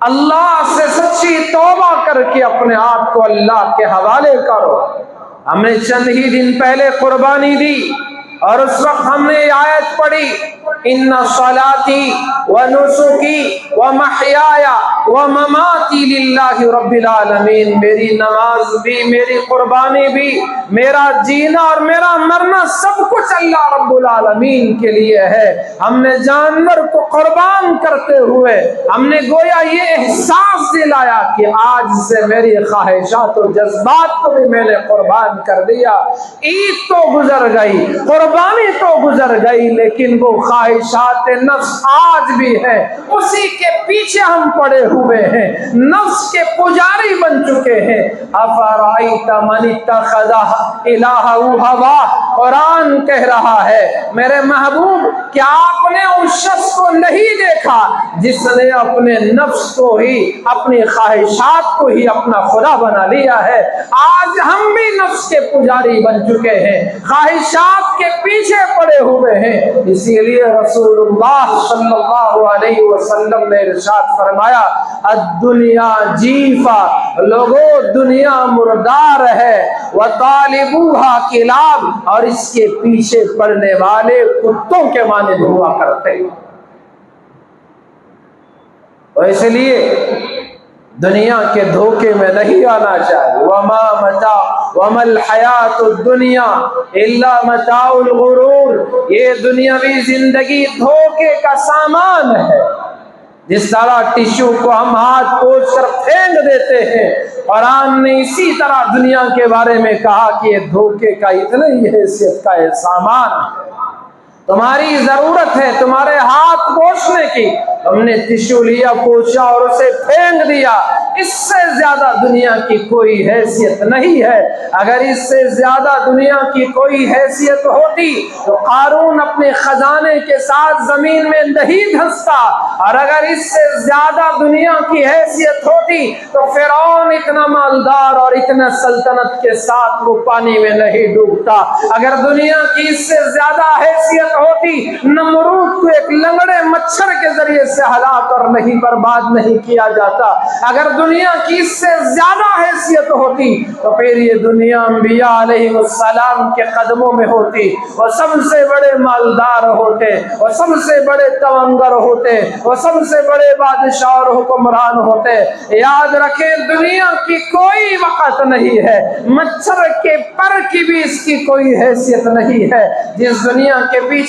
اللہ سے سچی توبہ کر کے اپنے آپ کو اللہ کے حوالے کرو۔ ہم نے چند ہی دن پہلے قربانی دی، اور اس وقت ہم نے آیت پڑھی ان صلاتی ونسکی ومحیای ومماتی للہ رب العالمین، میری نماز بھی، میری قربانی بھی، میرا جینا اور میرا مرنا سب کچھ اللہ رب العالمین کے لیے ہے۔ ہم نے جانور کو قربان کرتے ہوئے ہم نے گویا یہ احساس دلایا کہ آج سے میری خواہشات و جذبات کو بھی میں نے قربان کر دیا۔ عید تو گزر گئی، قربانی تو گزر گئی، لیکن وہ خواہشات نفس آج بھی ہے، اسی کے پیچھے ہم پڑے ہوئے ہیں، نفس کے پجاری بن چکے ہیں۔ افرأیت من اتخذ الہہ ہواہ، قرآن کہہ رہا ہے میرے محبوب کیا آپ نے اس شخص کو نہیں دیکھا جس نے اپنے نفس کو ہی، اپنی خواہشات کو ہی اپنا خدا بنا لیا ہے۔ آج ہم بھی نفس کے پجاری بن چکے ہیں، خواہشات کے پیچھے پڑے ہوئے ہیں۔ اسی لیے رسول اللہ صلی اللہ علیہ وسلم نے ارشاد فرمایا الدنیا جیفا، لوگو دنیا مردار ہے، وطالبوها کلاب، اور اس کے پیچھے پڑنے والے کتوں کے مانند ہوا کرتے ہیں۔ اور اس لیے دنیا کے دھوکے میں نہیں آنا چاہیے۔ وَمَا الْحَيَاةُ الدُّنْيَا إِلَّا مَتَاعُ الْغُرُورِ، یہ دنیاوی زندگی دھوکے کا سامان ہے۔ جس طرح ٹیشو کو ہم ہاتھ پوچھ کر پھینک دیتے ہیں، قرآن نے اسی طرح دنیا کے بارے میں کہا کہ یہ دھوکے کا اتنا ہی حیثیت کا یہ سامان ہے۔ تمہاری ضرورت ہے تمہارے ہاتھ پوچھنے کی، ہم نے ٹیشو لیا، پوچھا اور اسے پھینک دیا، اس سے زیادہ دنیا کی کوئی حیثیت نہیں ہے۔ اگر اس سے زیادہ دنیا کی کوئی حیثیت ہوتی تو قارون اپنے خزانے کے ساتھ زمین میں نہیں دھنستا، اور اگر اس سے زیادہ دنیا کی حیثیت ہوتی تو فرعون اتنا مالدار اور اتنا سلطنت کے ساتھ وہ پانی میں نہیں ڈوبتا۔ اگر دنیا کی اس سے زیادہ حیثیت ہوتی نمرود کو ایک لنگڑے مچھر کے ذریعے سے ہلاک اور نہیں برباد نہیں کیا جاتا۔ اگر دنیا کی اس سے زیادہ حیثیت ہوتی تو پھر یہ دنیا انبیاء علیہ السلام کے قدموں میں ہوتی، وہ سب سے بڑے مالدار ہوتے، وہ سب سے بڑے توانگر ہوتے، وہ سب سے بڑے بادشاہ اور حکمران ہوتے۔ یاد رکھیں دنیا کی کوئی وقت نہیں ہے، مچھر کے پر کی بھی اس کی کوئی حیثیت نہیں ہے۔ جس دنیا کے پیچھے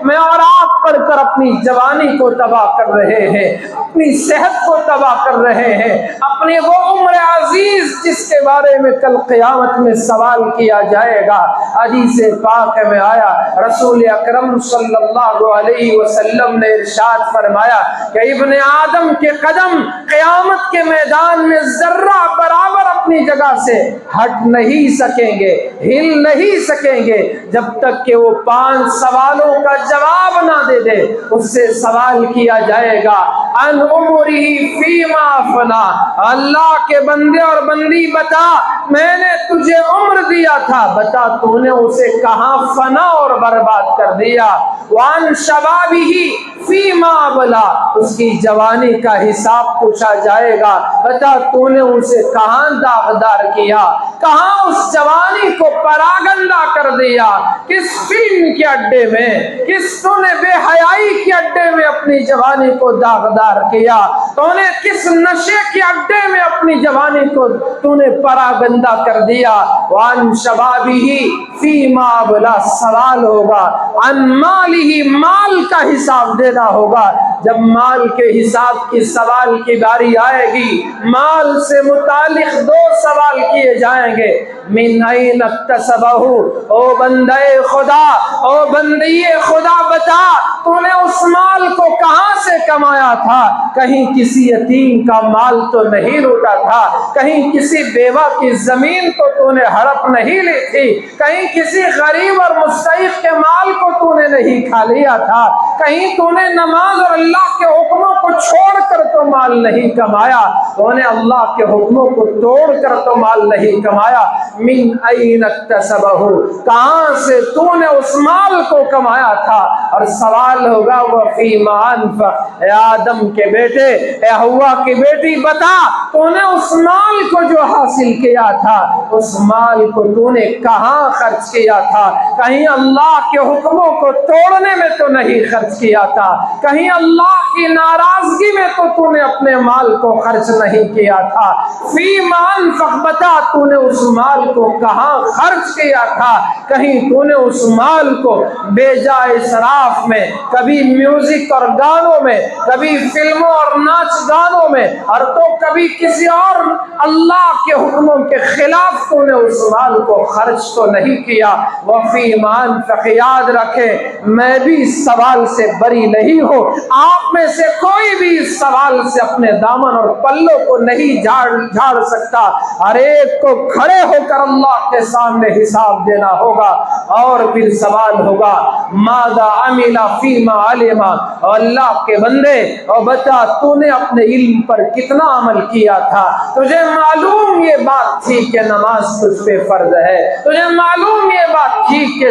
میں اور آپ پڑھ کر اپنی جوانی کو تباہ کر رہے ہیں، اپنی صحت کو تباہ کر رہے ہیں، اپنی وہ عمر عزیز جس کے بارے میں کل قیامت میں سوال کیا جائے گا۔ حدیث پاک میں آیا رسول اکرم صلی اللہ علیہ وسلم نے ارشاد فرمایا کہ ابن آدم کے قدم قیامت کے میدان میں ذرہ برابر اپنی جگہ سے ہٹ نہیں سکیں گے، ہل نہیں سکیں گے، جب تک کہ وہ 5 سوالوں کا جواب نہ دے دے۔ اس سے سوال کیا جائے گا ان عمرہ فیما افنا، اللہ کے بندے اور بندی بتا میں نے تجھے عمر دیا تھا، بتا تو نے اسے کہاں فنا اور برباد کر دیا۔ وان شبابہ فیما بلا، اس کی جوانی کا حساب پوچھا جائے گا، بتا تو نے اسے کہاں داغدار کیا، کہاں اس جوانی کو پراگندہ کر دیا، کس فلم کے اڈے میں، کس تو نے بے حیائی کے اڈے میں اپنی جوانی کو داغدار کیا، تو نے کس نشے کے اڈے میں اپنی جوانی کو تو نے پراگندہ کر دیا۔ وان شبابہ فیما بلا، سوال ہوگا ان مالہ، مال کا حساب دینا ہوگا۔ جب مال کے حساب کی سوال کی باری آئے گی، مال سے متعلق 2 سوال سوال کیے جائیں گے من این اکتسبہ، او بندے خدا، او بندی خدا بتا تو نے اس مال کو کہاں سے کمایا تھا؟ کہیں کسی یتیم کا مال تو نہیں لوٹا تھا، کہیں کسی بیوہ کی زمین تو نے ہڑپ نہیں لی تھی، کہیں کسی غریب اور مستحق کے مال کو تو نے نہیں کھا لیا تھا، کہیں تو نے نماز اور اللہ کے حکموں کو چھوڑ کر تو مال نہیں کمایا، تو نے اللہ کے حکموں کو توڑ کر تو مال نہیں کمایا۔ من این اکتسبہ، کہاں سے تو نے اس مال کو کمایا تھا؟ اور سوال ہوگا وفیما انفق، اے آدم کے بیٹے، اے ہوا کی بیٹی بتا تو نے اس مال کو جو حاصل کیا تھا اس مال کو تو نے کہاں خرچ کیا تھا؟ کہیں اللہ کے حکموں کو توڑنے میں تو نہیں خرچ کیا تھا، کہیں اللہ کی ناراضگی میں تو نے اپنے مال کو خرچ نہیں کیا تھا۔ فیما انفق، بتا تو نے اس مال کو کہاں خرچ کیا تھا؟ کہیں تو نے اس مال کو بے جا اسراف میں، کبھی میوزک اور گانوں میں، کبھی فلموں اور ناچ گانوں میں، اور تو کبھی کسی اور اللہ کے حکموں کے خلاف تو نے اس مال کو خرچ تو نہیں کیا۔ وفیما انفق، یاد رکھے میں بھی اس سوال سے بری نہیں ہوں، آپ میں سے کوئی بھی اس سوال سے اپنے دامن اور پلوں کو نہیں جھاڑ سکتا، ہر ایک کو کھڑے ہو کر اللہ کے سامنے حساب دینا ہوگا، اور پھر سوال ہوگا ماذا عمل فیما علم، اور اللہ کے بندے اور بتا تو نے اپنے علم پر کتنا عمل کیا تھا؟ تجھے معلوم یہ بات تھی کہ نماز تجھ پہ فرض ہے، تجھے معلوم یہ بات تھی کہ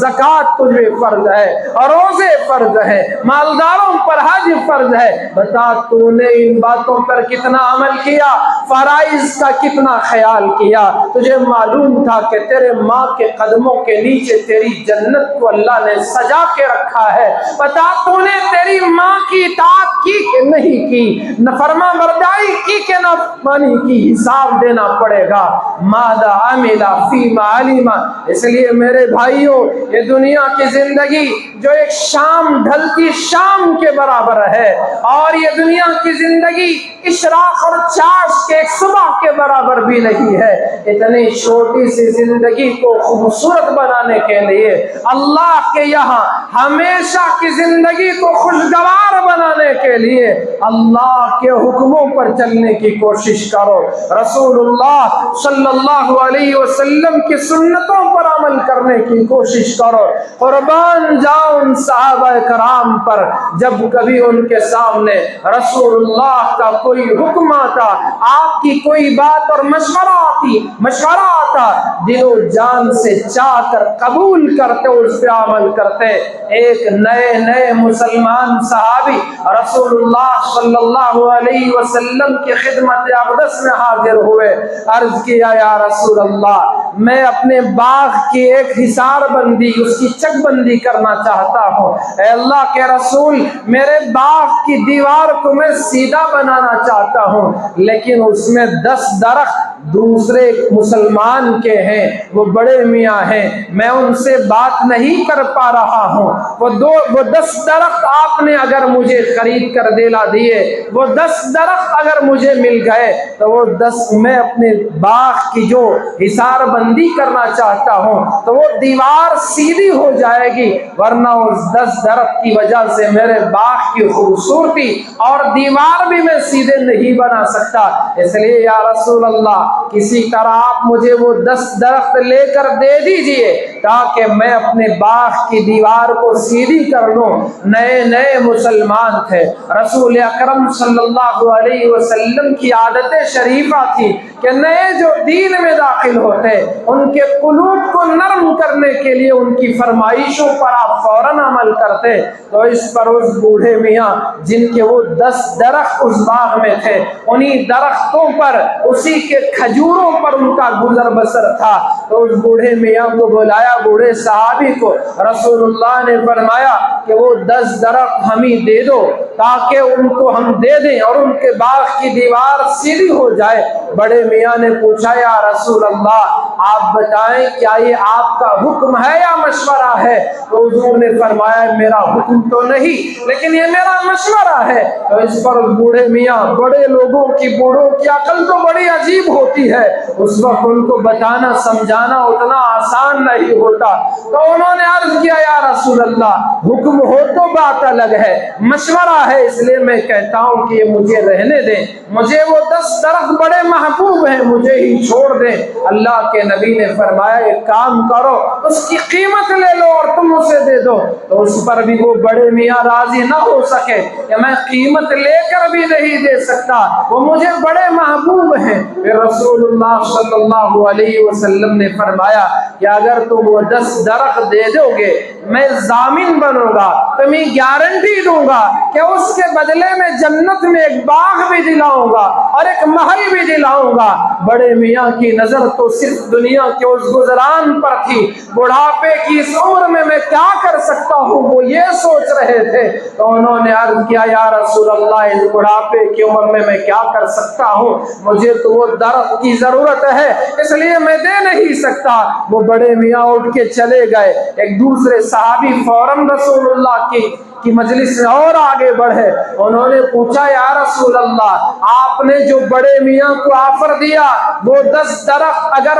زکوٰۃ تجھ پہ فرض ہے اور روزے فرض ہے، مالداروں پر حج فرض ہے، بتا تو نے ان باتوں پر کتنا عمل کیا، فرائض کا کتنا خیال کیا؟ تجھے معلوم تھا کہ تیرے ماں کے قدموں کے نیچے تیری جنت کو اللہ نے سجا کے رکھا ہے، بتا تو نے تیری ماں کی اطاعت کی کہ نہیں کی، نافرما برداری کی کہ نافرمانی کی، حساب دینا پڑے گا۔ ماذا عمل فیما علم، اس لیے میرے بھائیوں یہ دنیا کی زندگی جو ایک شام ڈھلتی شام کے برابر ہے، اور یہ دنیا کی زندگی اشراق اور چاش کے ایک صبح کے برابر بھی نہیں ہے۔ اتنی چھوٹی سی زندگی کو خوبصورت بنانے کے لیے اللہ کے یہاں ہمیشہ کی زندگی کو خوشگوار بنانے کے لیے اللہ کے حکموں پر چلنے کی کوشش کرو، رسول اللہ صلی اللہ علیہ وسلم کی سنتوں پر عمل کرنے کی کوشش کرو۔ قربان جاؤ ان صحابہ کرام پر، جب کبھی ان کے سامنے رسول اللہ کا کوئی حکم آتا، آپ کی کوئی بات اور مشورہ آتا، دل و جان سے چاہ کر قبول کرتے، اس پہ عمل کرتے۔ ایک نئے مسلمان صحابی رسول اللہ صلی اللہ علیہ وسلم کی خدمت اقدس میں حاضر ہوئے، عرض کیا یا رسول اللہ میں اپنے باغ کی ایک حصار بندی، اس کی چک بندی کرنا چاہتا ہوں۔ اے اللہ کے رسول میرے باغ کی دیوار کو میں سیدھا بنانا چاہتا ہوں، لیکن اس میں 10 درخت دوسرے مسلمان کے ہیں، وہ بڑے میاں ہیں، میں ان سے بات نہیں کر پا رہا ہوں، وہ 10 درخت آپ نے اگر مجھے خرید کر دلا دیے، وہ 10 درخت اگر مجھے مل گئے تو وہ 10 میں اپنے باغ کی جو حصار بندی کرنا چاہتا ہوں تو وہ دیوار سیدھی ہو جائے گی، ورنہ اس 10 درخت کی وجہ سے میرے باغ کی خوبصورتی اور دیوار بھی میں سیدھے نہیں بنا سکتا، اس لیے یا رسول اللہ کسی طرح آپ مجھے وہ 10 درخت لے کر دے دیجئے تاکہ میں اپنے باغ کی دیوار کو سیدھی کر لوں۔ نئے مسلمان تھے، رسول اکرم صلی اللہ علیہ وسلم کی عادت شریفہ تھی کہ نئے جو دین میں داخل ہوتے ان کے قلوب کو نرم کرنے کے لیے ان کی فرمائشوں پر آپ فوراً عمل کرتے، تو اس پر اس بوڑھے میاں جن کے وہ 10 درخت اس باغ میں تھے، انہی درختوں پر اسی کے کھجوروں پر ان کا گزر بسر تھا، تو اس بوڑھے میاں کو بلایا، بوڑھے صحابی کو، رسول اللہ نے فرمایا کہ وہ 10 درخت ہمیں دے دو تاکہ ان کو ہم دے دیں اور ان کے باغ کی دیوار سیدھی ہو جائے۔ بڑے میاں نے پوچھا یا رسول اللہ آپ بتائیں کیا یہ آپ کا حکم ہے یا مشورہ ہے؟ تو حضور نے فرمایا میرا حکم تو نہیں لیکن یہ میرا مشورہ ہے۔ تو اس پر بوڑھے میاں، بڑے لوگوں کی، بوڑھوں کی عقل تو بڑی عجیب ہوتی ہے، اس وقت ان کو بتانا سمجھانا اتنا آسان نہیں ہوتا۔ تو انہوں نے عرض کیا یا رسول اللہ حکم ہو تو بات الگ ہے، مشورہ ہے اس لیے میں کہتا ہوں کہ یہ مجھے رہنے دیں، مجھے وہ 10 درخت بڑے محبوب ہیں، مجھے ہی چھوڑ دیں۔ اللہ کے نبی نے فرمایا ایک کام کرو اس کی قیمت لے لو اور تم اسے دے دو۔ تو اس پر بھی وہ بڑے میاں راضی نہ ہو سکے کہ میں قیمت لے کر بھی نہیں دے سکتا، وہ مجھے بڑے محبوب ہیں۔ پھر رسول اللہ صلی اللہ علیہ وسلم نے فرمایا کہ اگر تم وہ 10 درخت دے دو گے میں ضامن بنوں گا، تمہیں گارنٹی دوں گا کہ اس کے بدلے میں جنت میں ایک باغ بھی دلاؤں گا اور ایک محل بھی دلاؤں گا۔ بڑے میاں کی نظر تو صرف دنیا کے اس گزران پر تھی، بڑھاپے کی اس عمر میں کیا کر سکتا ہوں وہ یہ سوچ رہے تھے۔ تو انہوں نے عرض کیا یا رسول اللہ اس بڑھاپے کی عمر میں کیا کر سکتا ہوں، مجھے تو وہ درخت کی ضرورت ہے اس لیے میں دے نہیں سکتا۔ وہ بڑے میاں اٹھ کے چلے گئے۔ ایک دوسرے صحابی فوراً رسول اللہ کی مجلس میں اور آگے بڑھے، انہوں نے پوچھا یا رسول اللہ آپ نے جو بڑے میاں کو آفر دیا وہ 10 درخت اگر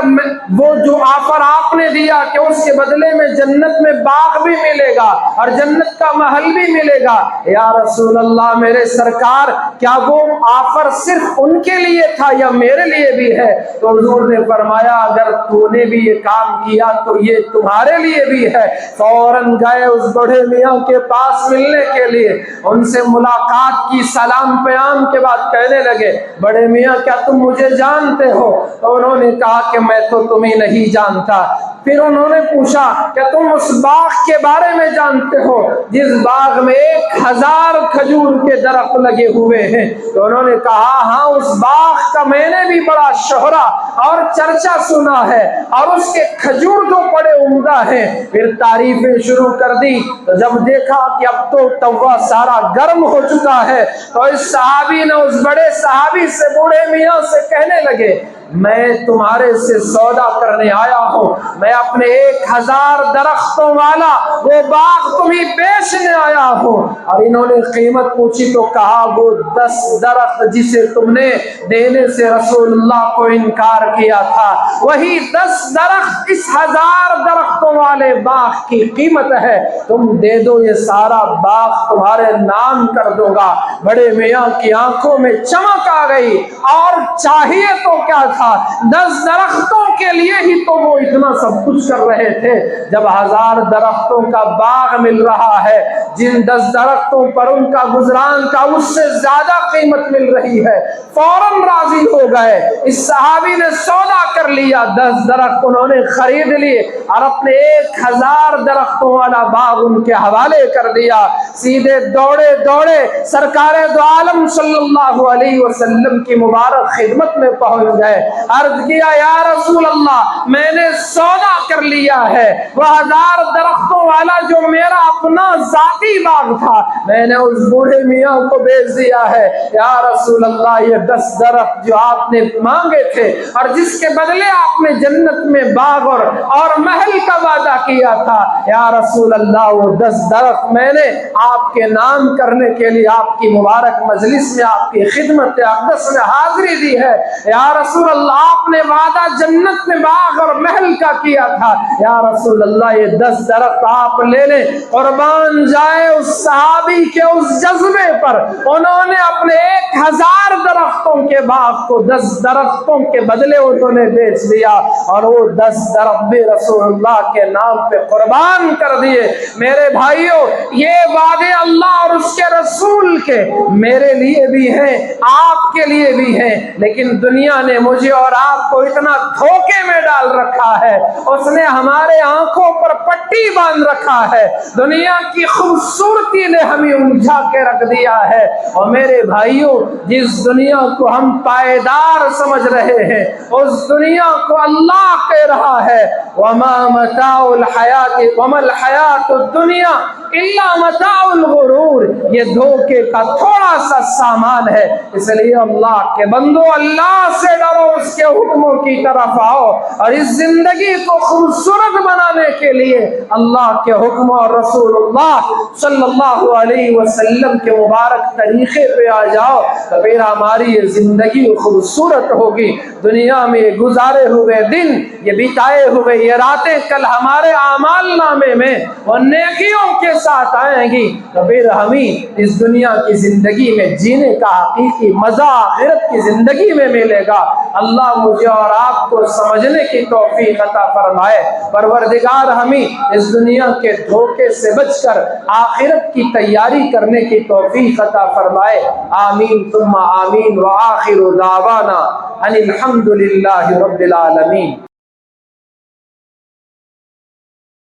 وہ جو آفر آپ نے دیا کہ اس کے بدلے میں جنت میں باغ بھی ملے گا اور جنت کا محل بھی ملے گا، یا رسول اللہ میرے سرکار کیا وہ آفر صرف ان کے لیے تھا یا میرے لیے بھی ہے؟ تو حضور نے فرمایا اگر تو نے بھی یہ کام کیا تو یہ تمہارے لیے بھی ہے۔ فوراً گئے اس بڑے میاں کے پاس ملنے کے لیے، ان سے ملاقات کی، سلام پیام کے بعد کہنے لگے بڑے میاں کیا تم مجھے جانتے ہو؟ تو انہوں نے کہا کہ میں تو تمہیں نہیں جانتا۔ پھر انہوں نے پوچھا کہ تم اس باغ کے بارے میں جانتے ہو جس باغ میں 1000 کھجور کے درخت لگے ہوئے ہیں؟ تو انہوں نے کہا ہاں اس باغ کا میں نے بھی بڑا شہرا اور چرچا سنا ہے اور اس کے کھجور تو بڑے عمدہ ہیں۔ پھر تعریفیں شروع کر دی۔ تو جب دیکھا کہ اب تو توا سارا گرم ہو چکا ہے تو اس صحابی نے اس بڑے صحابی سے بوڑھے میاں سے کہنے لگے میں تمہارے سے سودا کرنے آیا ہوں، میں اپنے 1000 درختوں والا وہ باغ تمہیں بیچنے آیا ہوں۔ اور انہوں نے قیمت پوچھی تو کہا وہ 10 درخت جسے تم نے دینے سے رسول اللہ کو انکار کیا تھا وہی 10 درخت اس 1000 درختوں والے باغ کی قیمت ہے، تم دے دو یہ سارا باغ تمہارے نام کر دوں گا۔ بڑے میاں کی آنکھوں میں چمک آ گئی اور چاہیے تو کیا تھا، 10 درختوں کے لیے ہی تو وہ اتنا سب کچھ کر رہے تھے، جب 1000 درختوں کا باغ مل رہا ہے، جن 10 درختوں پر ان کا گزران کا اس سے زیادہ قیمت مل رہی ہے، فوراً راضی ہو گئے۔ اس صحابی نے سودا کر لیا، 10 درخت انہوں نے خرید لیے اور اپنے 1000 درختوں والا باغ ان کے حوالے کر دیا۔ سیدھے دوڑے دوڑے سرکار دو عالم صلی اللہ علیہ وسلم کی مبارک خدمت میں پہنچ گئے۔ عرض کیا یا رسول اللہ میں نے سودا کر لیا ہے، وہ 1000 درختوں والا جو میرا اپنا ذاتی باغ تھا میں نے اس بوڑھے میاں کو بیچ دیا ہے۔ یا رسول اللہ یہ 10 درخت جو آپ نے مانگے تھے اور جس کے بدلے آپ نے جنت میں باغ اور محل کا وعدہ کیا تھا، یا رسول اللہ وہ 10 درخت میں نے آپ کے نام کرنے کے لیے آپ کی مبارک مجلس میں آپ کی خدمت اقدس میں حاضری دی ہے۔ یا رسول اللہ آپ نے وعدہ جنت میں باغ اور محل کا کیا تھا، یا رسول اللہ یہ 10 درخت آپ لے لیں۔ قربان جائے اس صحابی کے اس جذبے پر، انہوں نے اپنے 1000 درختوں کے باغ کو 10 درختوں کے بدلے انہوں نے بیچ دیا اور وہ 10 درخت بھی رسول اللہ کے نام پہ قربان کر دیے۔ میرے بھائیوں یہ وعدے اللہ اور اس کے رسول کے میرے لیے بھی ہیں، آپ کے لیے بھی ہیں، لیکن دنیا نے مجھے اور آپ کو اتنا دھوکے میں ڈال رکھا ہے، اس نے ہمارے آنکھوں پر پٹی باندھ رکھا ہے، دنیا کی خوبصورتی نے ہمیں الجھا کے رکھ دیا ہے۔ اور میرے بھائیوں جس دنیا کو ہم پائیدار سمجھ رہے ہیں اس دنیا دنیا کو اللہ کہہ رہا ہے وما متاع الحیات الدنیا الا متاع الغرور، یہ دھوکے کا تھوڑا سا سامان ہے۔ اس لیے اللہ کے بندو اللہ سے ڈرو، اس کے حکموں کی طرف آؤ، اور اس زندگی کو خوبصورت بنانے کے لیے اللہ کے حکم اور رسول اللہ صلی اللہ علیہ وسلم کے مبارک طریقے پہ آ جاؤ، تو پھر ہماری یہ زندگی خوبصورت ہوگی۔ دنیا میں یہ گزارے ہوئے دن، یہ بتائے ہوئے یہ راتیں کل ہمارے اعمال نامے میں اور نیکیوں کے ساتھ آئیں گی، تو پھر ہمیں اس دنیا کی زندگی میں جینے کا حقیقی مزہ آخرت کی زندگی میں ملے گا۔ اللہ مجھے اور آپ کو سمجھنے کی توفیق عطا فرمائے۔ پروردگار ہمیں اس دنیا کے دھوکے سے بچ کر آخرت کی تیاری کرنے کی توفیق عطا فرمائے۔ آمین ثم آمین، وآخر دعوانا ان الحمد للہ رب العالمین۔